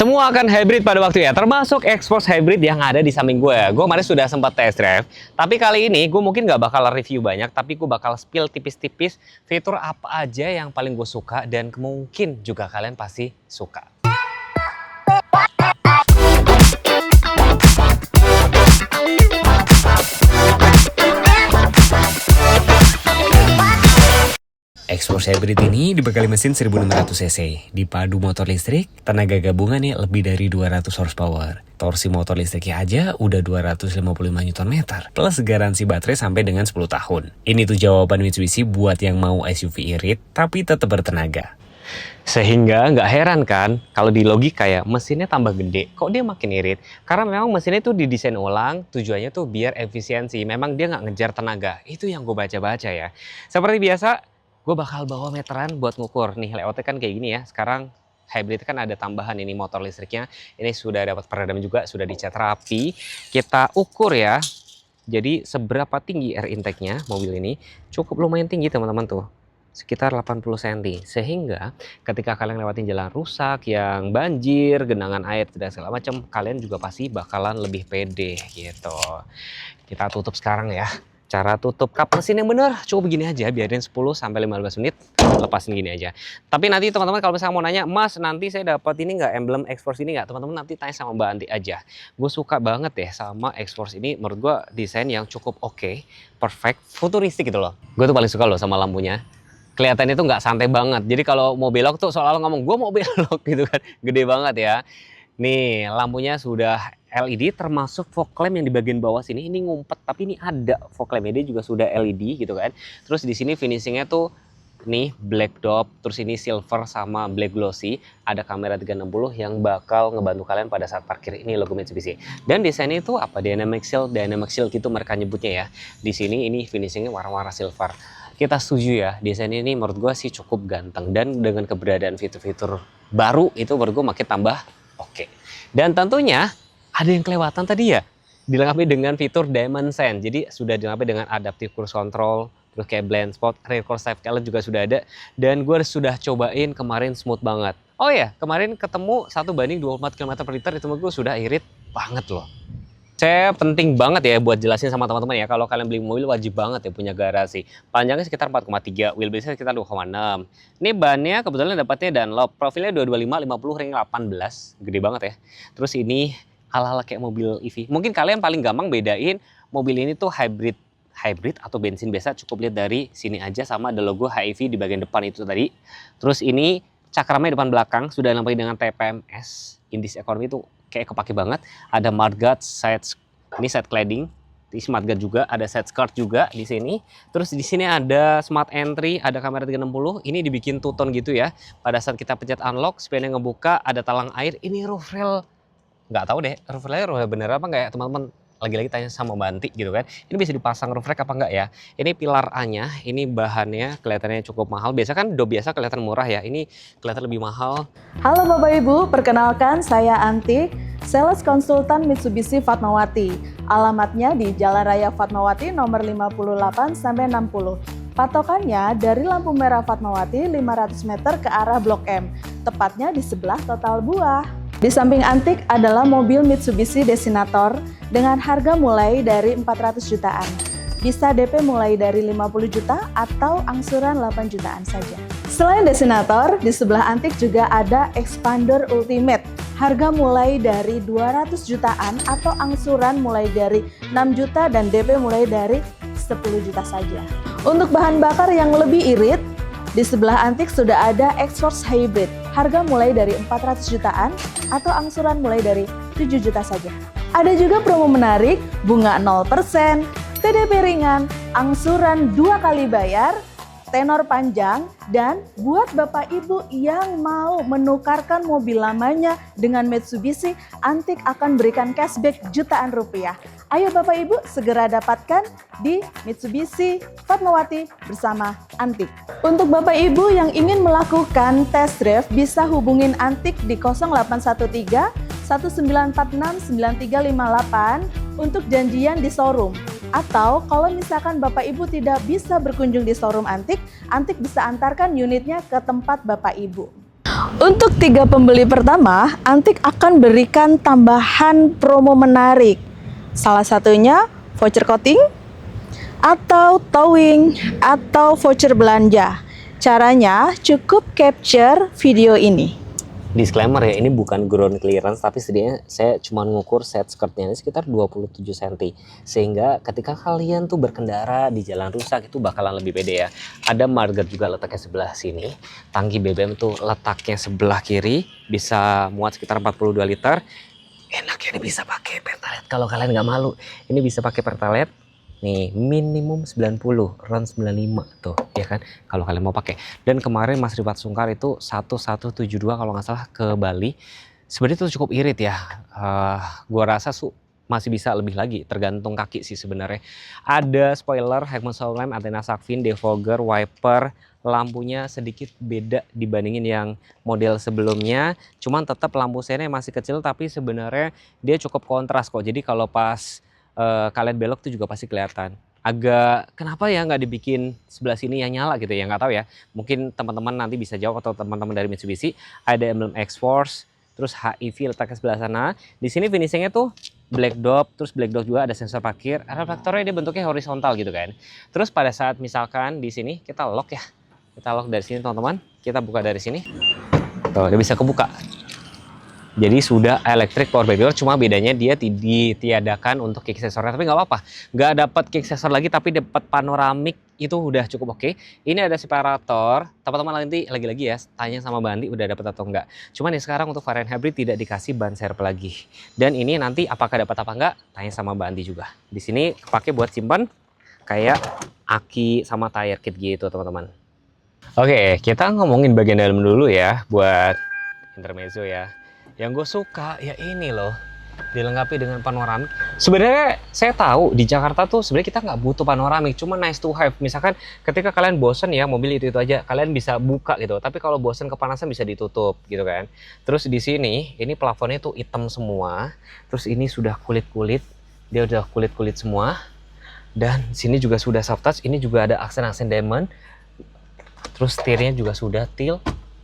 Semua akan hybrid pada waktunya, termasuk Xforce hybrid yang ada di samping gue. Gue kemarin sudah sempat test drive, tapi kali ini gue mungkin nggak bakal review banyak, tapi gue bakal spill tipis-tipis fitur apa aja yang paling gue suka dan mungkin juga kalian pasti suka. Xforce Hybrid ini dibekali mesin 1600 cc, dipadu motor listrik, tenaga gabungannya lebih dari 200 horsepower. Torsi motor listriknya aja udah 255 Nm, plus garansi baterai sampai dengan 10 tahun. Ini tuh jawaban Mitsubishi buat yang mau SUV irit, tapi tetap bertenaga. Sehingga nggak heran kan kalau di logika ya mesinnya tambah gede, kok dia makin irit? Karena memang mesinnya tuh didesain ulang, tujuannya tuh biar efisiensi. Memang dia nggak ngejar tenaga, itu yang gue baca-baca ya. Seperti biasa, gue bakal bawa meteran buat ngukur. Nih layoutnya kan kayak gini ya. Sekarang hybrid kan ada tambahan ini motor listriknya. Ini sudah dapat peredam juga, sudah dicat rapi. Kita ukur ya. Jadi seberapa tinggi air intake-nya mobil ini? Cukup lumayan tinggi teman-teman tuh. Sekitar 80 cm. Sehingga ketika kalian lewatin jalan rusak yang banjir, genangan air, tidak segala macam, kalian juga pasti bakalan lebih pede gitu. Kita tutup sekarang ya. Cara tutup kap mesin yang bener, cukup begini aja, biarin 10-15 menit, lepasin gini aja. Tapi nanti teman-teman kalau misalnya mau nanya, Mas nanti saya dapat ini nggak, emblem Xforce ini nggak? Teman-teman nanti tanya sama Mbak Anti aja. Gue suka banget ya sama Xforce ini, menurut gue desain yang cukup oke, perfect, futuristik gitu loh. Gue tuh paling suka loh sama lampunya. Kelihatannya tuh nggak santai banget, jadi kalau mau belok tuh seolah-olah ngomong, gue mau belok gitu kan, gede banget ya. Nih lampunya sudah LED termasuk fog lamp yang di bagian bawah sini ini ngumpet, tapi ini ada fog lamp dia juga sudah LED gitu kan. Terus di sini finishingnya tuh nih black dop, terus ini silver sama black glossy. Ada kamera 360 yang bakal ngebantu kalian pada saat parkir. Ini logo Mitsubishi. Dan desainnya itu apa? Dynamic Shield gitu mereka nyebutnya ya. Di sini ini finishingnya warna-warna silver. Kita setuju ya, desain ini menurut gue sih cukup ganteng dan dengan keberadaan fitur-fitur baru itu menurut gue makin tambah oke. Dan tentunya ada yang kelewatan tadi ya, dilengkapi dengan fitur Diamond Sense. Jadi sudah dilengkapi dengan adaptive cruise control, terus kayak blind spot, rear curve safety juga sudah ada. Dan gue sudah cobain kemarin smooth banget. Oh ya, kemarin ketemu 1:24 km/liter itu menurut gue sudah irit banget loh. Saya penting banget ya buat jelasin sama teman-teman ya, kalau kalian beli mobil wajib banget ya punya garasi. Panjangnya sekitar 4,3, wheelbase sekitar 2,6. Ini bannya kebetulan dapatnya Dunlop, profilnya 225 50 ring 18, gede banget ya. Terus ini hal-hal kayak mobil EV. Mungkin kalian paling gampang bedain mobil ini tuh hybrid atau bensin biasa, cukup lihat dari sini aja sama ada logo HEV di bagian depan itu tadi. Terus ini cakramnya depan belakang sudah dilengkapi dengan TPMS, Indis Economy itu kayak kepake banget. Ada mudguard, ini side cladding, di mudguard juga, ada side skirt juga di sini. Terus di sini ada smart entry, ada kamera 360. Ini dibikin two tone gitu ya. Pada saat kita pencet unlock, spionnya ngebuka, ada talang air. Ini roof rail, nggak tahu deh roof rail bener apa nggak ya teman-teman. Lagi-lagi tanya sama Mbak Anti gitu kan. Ini bisa dipasang roof rack apa enggak ya? Ini pilar A-nya, ini bahannya kelihatannya cukup mahal. Biasa kan dop biasa kelihatan murah ya. Ini kelihatan lebih mahal. Halo Bapak Ibu, perkenalkan saya Anti, sales konsultan Mitsubishi Fatmawati. Alamatnya di Jalan Raya Fatmawati nomor 58-60. Patokannya dari lampu merah Fatmawati 500 meter ke arah Blok M, tepatnya di sebelah Total Buah. Di samping Antik adalah mobil Mitsubishi Destinator dengan harga mulai dari 400 jutaan. Bisa DP mulai dari 50 juta atau angsuran 8 jutaan saja. Selain Destinator, di sebelah Antik juga ada Expander Ultimate. Harga mulai dari 200 jutaan atau angsuran mulai dari 6 juta dan DP mulai dari 10 juta saja. Untuk bahan bakar yang lebih irit, di sebelah Antik sudah ada Xforce Hybrid. Harga mulai dari 400 jutaan atau angsuran mulai dari 7 juta saja. Ada juga promo menarik, bunga 0%, TDP ringan, angsuran 2 kali bayar, tenor panjang, dan buat Bapak Ibu yang mau menukarkan mobil lamanya dengan Mitsubishi, Antik akan berikan cashback jutaan rupiah. Ayo Bapak Ibu segera dapatkan di Mitsubishi Fatmawati bersama Antik. Untuk Bapak Ibu yang ingin melakukan test drive bisa hubungin Antik di 0813 1946 9358 untuk janjian di showroom. Atau kalau misalkan Bapak Ibu tidak bisa berkunjung di showroom Antik, Antik bisa antarkan unitnya ke tempat Bapak Ibu. Untuk 3 pembeli pertama, Antik akan berikan tambahan promo menarik. Salah satunya voucher coating, atau towing, atau voucher belanja. Caranya cukup capture video ini. Disclaimer ya, ini bukan ground clearance, tapi setidaknya saya cuma ngukur set skirtnya ini sekitar 27 cm. Sehingga ketika kalian tuh berkendara di jalan rusak itu bakalan lebih pede ya. Ada marker juga letaknya sebelah sini. Tangki BBM tuh letaknya sebelah kiri, bisa muat sekitar 42 liter. Enaknya ini bisa pakai pertalite kalau kalian nggak malu. Ini bisa pakai pertalite. Nih minimum 90, round 95 tuh ya kan kalau kalian mau pakai. Dan kemarin Mas Rifat Sungkar itu 1172 kalau nggak salah ke Bali. Sebenarnya itu cukup irit ya. Gua rasa masih bisa lebih lagi, tergantung kaki sih sebenarnya. Ada spoiler, Heckman Soul Lamp, antena Shark-fin, defogger, wiper, lampunya sedikit beda dibandingin yang model sebelumnya. Cuman tetap lampu senya masih kecil, tapi sebenarnya dia cukup kontras kok. Jadi kalau pas kalian belok tuh juga pasti kelihatan. Agak kenapa ya nggak dibikin sebelah sini yang nyala gitu ya, nggak tahu ya. Mungkin teman-teman nanti bisa jawab atau teman-teman dari Mitsubishi. Ada emblem X-Force, terus HEV letaknya sebelah sana. Di sini finishingnya tuh black dot, terus black dot juga ada sensor parkir. Reflektornya dia bentuknya horizontal gitu kan. Terus pada saat misalkan di sini kita lock ya, kita lock dari sini teman-teman. Kita buka dari sini, tuh dia bisa kebuka. Jadi sudah electric power body door, cuma bedanya dia ditiadakan untuk kick sensornya, tapi nggak apa-apa. Nggak dapat kick sensor lagi, tapi dapat panoramik, itu udah cukup oke. Ini ada separator, teman-teman nanti lagi-lagi ya, tanya sama Mbak Andi udah dapat atau enggak. Cuman nih sekarang untuk varian hybrid tidak dikasih ban serep lagi. Dan ini nanti apakah dapat apa enggak, tanya sama Mbak Andi juga. Di sini pakai buat simpan kayak aki sama tire kit gitu teman-teman. Oke, kita ngomongin bagian dalam dulu ya, buat intermezzo ya. Yang gue suka ya ini loh, dilengkapi dengan panoramik. Sebenarnya saya tahu di Jakarta tuh sebenarnya kita nggak butuh panoramik, cuma nice to have. Misalkan ketika kalian bosen ya mobil itu aja, kalian bisa buka gitu. Tapi kalau bosen kepanasan bisa ditutup gitu kan. Terus di sini ini plafonnya tuh hitam semua. Terus ini sudah kulit-kulit, dia udah kulit-kulit semua. Dan sini juga sudah soft touch. Ini juga ada aksen-aksen diamond. Terus setirnya juga sudah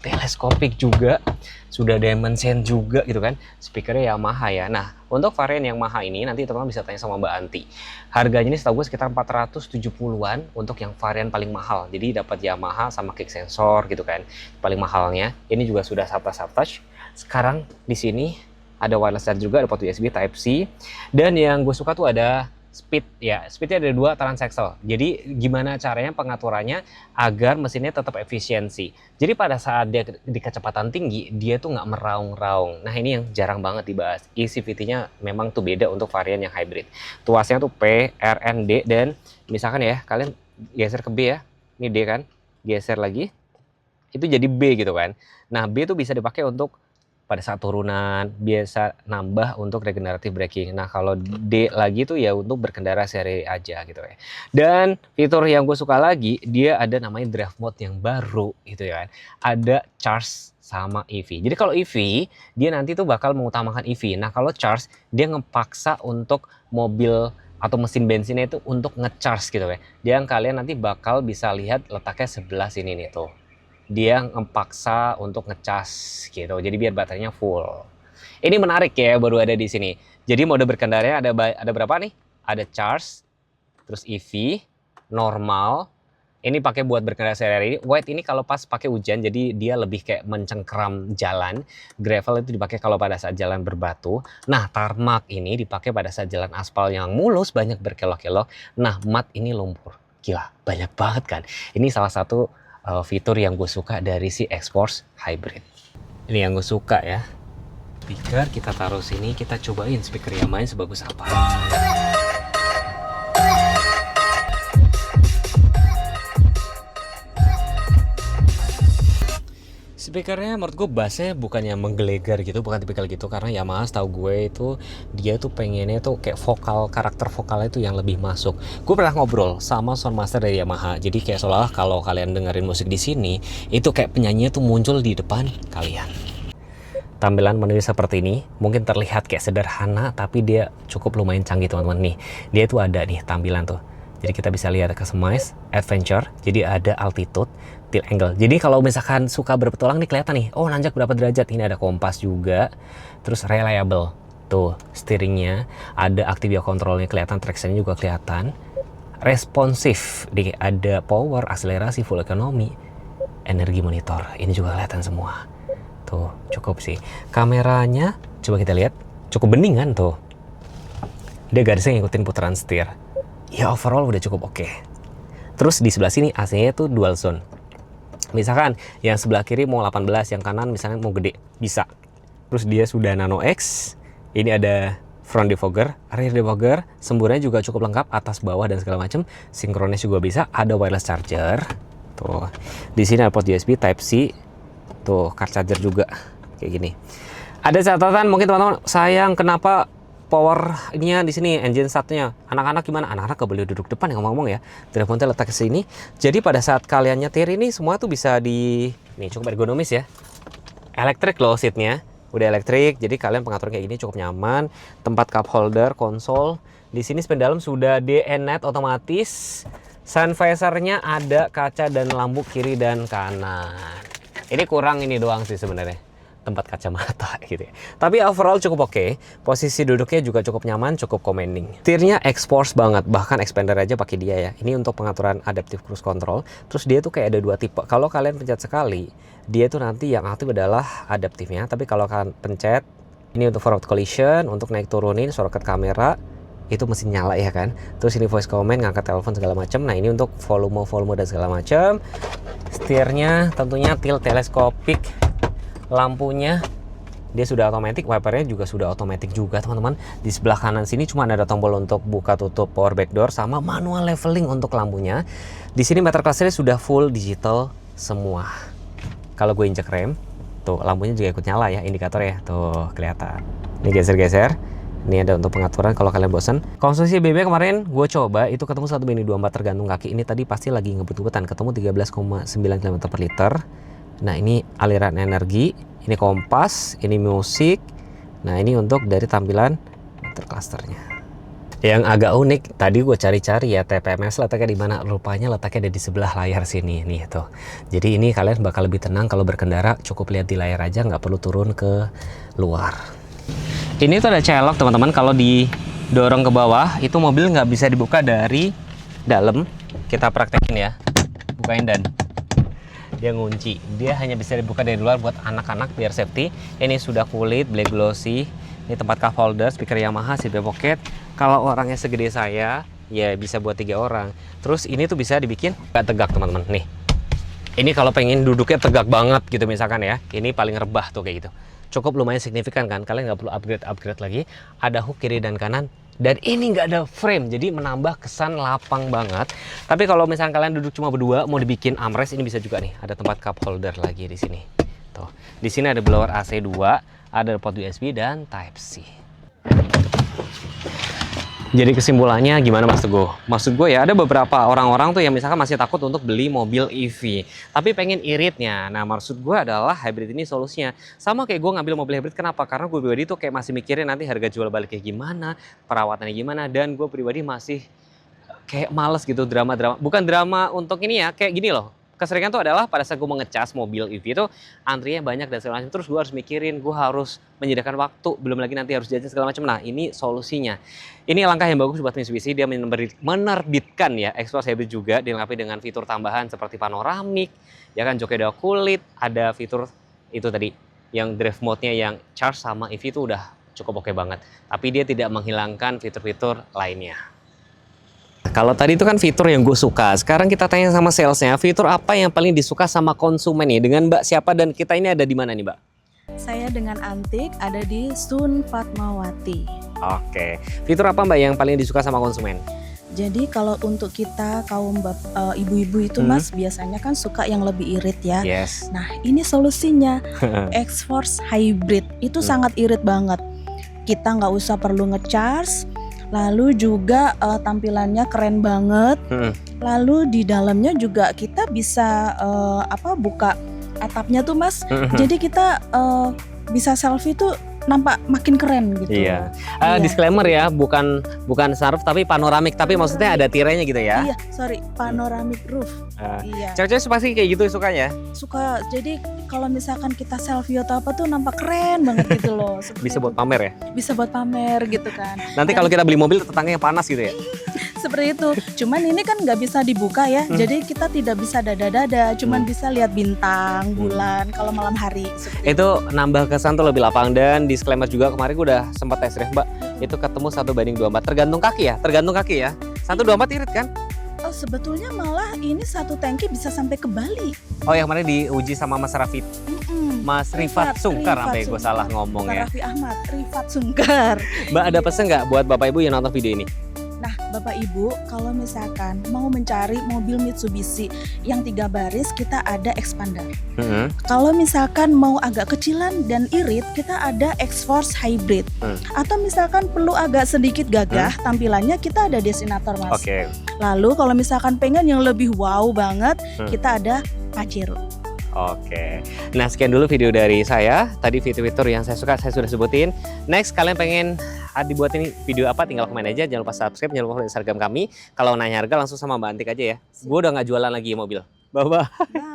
teleskopik juga, sudah diamond chain juga gitu kan. Speakernya Yamaha ya. Nah untuk varian yang Yamaha ini nanti teman-teman bisa tanya sama Mbak Anti. Harganya ini setahu gue sekitar 470-an untuk yang varian paling mahal. Jadi dapat Yamaha sama kick sensor gitu kan. Paling mahalnya. Ini juga sudah soft touch. Sekarang di sini ada wireless charge juga, ada port USB Type C. Dan yang gue suka tuh ada speed ya, speednya ada 2 transaxle. Jadi gimana caranya pengaturannya agar mesinnya tetap efisiensi. Jadi pada saat dia di kecepatan tinggi, dia tuh nggak meraung-raung. Nah ini yang jarang banget dibahas. ECVT-nya memang tuh beda untuk varian yang hybrid. Tuasnya tuh P, R, N, D, dan misalkan ya kalian geser ke B ya, ini D kan, geser lagi, itu jadi B gitu kan. Nah B tuh bisa dipakai untuk pada saat turunan, biasa nambah untuk regenerative braking. Nah kalau D lagi tuh ya untuk berkendara sehari aja gitu ya. Dan fitur yang gue suka lagi, dia ada namanya drive mode yang baru gitu ya kan. Ada charge sama EV. Jadi kalau EV, dia nanti tuh bakal mengutamakan EV. Nah kalau charge, dia ngepaksa untuk mobil atau mesin bensinnya itu untuk ngecharge gitu ya. Yang kalian nanti bakal bisa lihat letaknya sebelah sini nih tuh. Dia ngepaksa untuk ngecas gitu, jadi biar baterainya full. Ini menarik ya, baru ada di sini. Jadi mode berkendaranya ada berapa nih? Ada charge, terus EV, normal. Ini pakai buat berkendara sehari-hari. White ini kalau pas pakai hujan, jadi dia lebih kayak mencengkeram jalan. Gravel itu dipakai kalau pada saat jalan berbatu. Nah, tarmac ini dipakai pada saat jalan aspal yang mulus, banyak berkelok-kelok. Nah, mat ini lumpur. Gila, banyak banget kan. Ini salah satu fitur yang gue suka dari si X-Force Hybrid. Ini yang gue suka ya. Speaker kita taruh sini, kita cobain speaker yang main sebagus apa. Speakernya menurut gue bassnya bukannya menggelegar gitu, bukan tipikal gitu, karena Yamaha setahu gue itu dia tuh pengennya tuh kayak karakter vokalnya itu yang lebih masuk. Gue pernah ngobrol sama soundmaster dari Yamaha, jadi kayak seolah kalau kalian dengerin musik di sini itu kayak penyanyinya tuh muncul di depan kalian. Tampilan menu seperti ini mungkin terlihat kayak sederhana, tapi dia cukup lumayan canggih teman-teman nih. Dia tuh ada nih tampilan tuh Jadi kita bisa lihat customize, adventure, jadi ada altitude, tilt angle. Jadi kalau misalkan suka berpetualang nih kelihatan nih, oh nanjak berapa derajat. Ini ada kompas juga, terus reliable. Tuh steeringnya, ada Activia controlnya kelihatan, tractionnya juga kelihatan. Responsif, ada power, akselerasi, full economy, energi monitor. Ini juga kelihatan semua. Tuh cukup sih. Kameranya coba kita lihat, cukup bening kan tuh. Dia garisnya ngikutin putaran setir. Ya overall udah cukup oke. Terus di sebelah sini AC-nya tuh dual zone. Misalkan yang sebelah kiri mau 18, yang kanan misalnya mau gede, bisa. Terus dia sudah Nano X. Ini ada front defogger, rear defogger, semburnya juga cukup lengkap, atas bawah dan segala macam. Sinkronnya juga bisa, ada wireless charger. Tuh. Di sini ada port USB Type C. Tuh, car charger juga kayak gini. Ada catatan mungkin teman-teman, sayang kenapa power ininya di sini, engine startnya. Anak-anak gimana? Anak-anak gak boleh duduk depan ya ngomong-ngomong ya. Teleponnya letak ke sini. Jadi pada saat kalian nyetir ini semua tuh bisa nih cukup ergonomis ya. Elektrik loh seatnya, udah elektrik. Jadi kalian pengaturan kayak gini cukup nyaman. Tempat cup holder, konsol. Di sini spin dalam sudah DNet otomatis. Sun visornya ada kaca dan lampu kiri dan kanan. Ini kurang ini doang sih sebenarnya, tempat kacamata gitu ya. Tapi overall cukup oke. Posisi duduknya juga cukup nyaman, cukup commanding. Setirnya X-Force banget, bahkan expander aja pakai dia ya. Ini untuk pengaturan adaptive cruise control. Terus dia tuh kayak ada dua tipe. Kalau kalian pencet sekali, dia tuh nanti yang aktif adalah adaptifnya. Tapi kalau kalian pencet, ini untuk forward collision, untuk naik turunin, shortcut kamera, itu mesin nyala ya kan. Terus ini voice command, ngangkat telepon segala macam. Nah ini untuk volume dan segala macam. Setirnya tentunya tilt teleskopik. Lampunya dia sudah otomatis, wipernya juga sudah otomatis juga teman-teman. Di sebelah kanan sini cuma ada tombol untuk buka tutup power back door sama manual leveling untuk lampunya. Di sini meter clusternya sudah full digital semua. Kalau gue injek rem, tuh lampunya juga ikut nyala ya, indikator ya, tuh kelihatan. Ini geser-geser. Ini ada untuk pengaturan kalau kalian bosan. Konsumsi BBM kemarin gue coba itu ketemu 1,24 tergantung kaki. Ini tadi pasti lagi ngebut-ngebutan, ketemu 13,9 km per liter. Nah ini aliran energi, ini kompas, ini musik. Nah ini untuk dari tampilan meter clusternya. Yang agak unik, tadi gue cari-cari ya TPMS letaknya di mana. Rupanya letaknya ada di sebelah layar sini nih tuh. Jadi ini kalian bakal lebih tenang kalau berkendara, cukup lihat di layar aja, nggak perlu turun ke luar. Ini tuh ada celok teman-teman, kalau didorong ke bawah itu mobil nggak bisa dibuka dari dalam. Kita praktekin ya, bukain dan dia ngunci. Dia hanya bisa dibuka dari luar buat anak-anak biar safety. Ini sudah kulit, black glossy. Ini tempat cup holder, speaker Yamaha, seat back pocket. Kalau orangnya segede saya, ya bisa buat 3 orang. Terus ini tuh bisa dibikin nggak tegak teman-teman. Nih, ini kalau pengen duduknya tegak banget gitu misalkan ya. Ini paling rebah tuh kayak gitu. Cukup lumayan signifikan kan, kalian nggak perlu upgrade lagi. Ada hook kiri dan kanan, dan ini nggak ada frame, jadi menambah kesan lapang banget. Tapi kalau misalnya kalian duduk cuma berdua, mau dibikin armrest, ini bisa juga nih. Ada tempat cup holder lagi di sini. Tuh, di sini ada blower AC 2, ada port USB dan Type C. Jadi kesimpulannya gimana Mas Teguh? Maksud gue ya ada beberapa orang-orang tuh yang misalkan masih takut untuk beli mobil EV, tapi pengen iritnya. Nah maksud gue adalah hybrid ini solusinya. Sama kayak gue ngambil mobil hybrid, kenapa? Karena gue pribadi tuh kayak masih mikirin nanti harga jual baliknya gimana, perawatannya gimana, dan gue pribadi masih kayak males gitu drama-drama. Bukan drama untuk ini ya, kayak gini loh. Keseringan tuh adalah pada saat gue mau ngecas mobil EV itu antrinya banyak dan segala macam. Terus gue harus mikirin, gue harus menyediakan waktu, belum lagi nanti harus jajan segala macam. Nah ini solusinya. Ini langkah yang bagus buat Mitsubishi. Dia menerbitkan ya X-Force Hybrid juga dilengkapi dengan fitur tambahan seperti panoramik, ya kan, jok kedua kulit, ada fitur itu tadi yang drive mode-nya yang charge sama EV itu udah cukup oke banget. Tapi dia tidak menghilangkan fitur-fitur lainnya. Kalau tadi itu kan fitur yang gue suka. Sekarang kita tanya sama salesnya, fitur apa yang paling disuka sama konsumen nih? Dengan Mbak siapa dan kita ini ada di mana nih Mbak? Saya dengan Antik ada di Sun Fatmawati. Oke, fitur apa Mbak yang paling disuka sama konsumen? Jadi kalau untuk kita kaum ibu-ibu itu Mas biasanya kan suka yang lebih irit ya. Yes. Nah ini solusinya X-Force Hybrid itu sangat irit banget. Kita nggak usah perlu ngecharge. Lalu juga tampilannya keren banget. Lalu di dalamnya juga kita bisa buka atapnya tuh Mas. Jadi kita bisa selfie tuh nampak makin keren gitu. Iya. Iya. Disclaimer ya, bukan sunroof tapi panoramik, tapi maksudnya ada tirainya gitu ya. Iya, sorry, panoramic roof. Iya. Cewek-cewek pasti kayak gitu sukanya. Suka. Jadi kalau misalkan kita selfie atau apa tuh nampak keren banget gitu loh. Bisa buat pamer ya. Bisa buat pamer gitu kan. Nanti kalau kita beli mobil tetangganya panas gitu ya. Seperti itu. Cuman ini kan nggak bisa dibuka ya. Jadi kita tidak bisa dada-dada. Cuman bisa lihat bintang, bulan kalau malam hari. Itu nambah kesan tuh lebih lapang. Dan disclaimer juga, kemarin gue udah sempat tes drive Mbak. Itu ketemu 1:24. Tergantung kaki ya. 1:24 irit kan? Oh, sebetulnya malah ini satu tangki bisa sampai ke Bali. Oh yang kemarin diuji sama Mas Rafid. Mas Rifat Sungkar, sampai gue salah ngomong Bukan ya. Raffi Ahmad, Rifat Sungkar. Mbak ada pesen nggak buat Bapak Ibu yang nonton video ini? Nah, Bapak Ibu, kalau misalkan mau mencari mobil Mitsubishi yang 3 baris, kita ada expander. Kalau misalkan mau agak kecilan dan irit, kita ada X-Force Hybrid. Atau misalkan perlu agak sedikit gagah tampilannya, kita ada Destinator, Mas. Oke. Lalu kalau misalkan pengen yang lebih wow banget, kita ada Pajero. Oke. Nah sekian dulu video dari saya. Tadi fitur-fitur yang saya suka saya sudah sebutin. Next kalian pengen dibuat ini video apa, tinggal komen aja. Jangan lupa subscribe, jangan lupa follow Instagram kami. Kalau nanya harga langsung sama Mbak Antik aja ya. Gue udah nggak jualan lagi mobil. Bye-bye.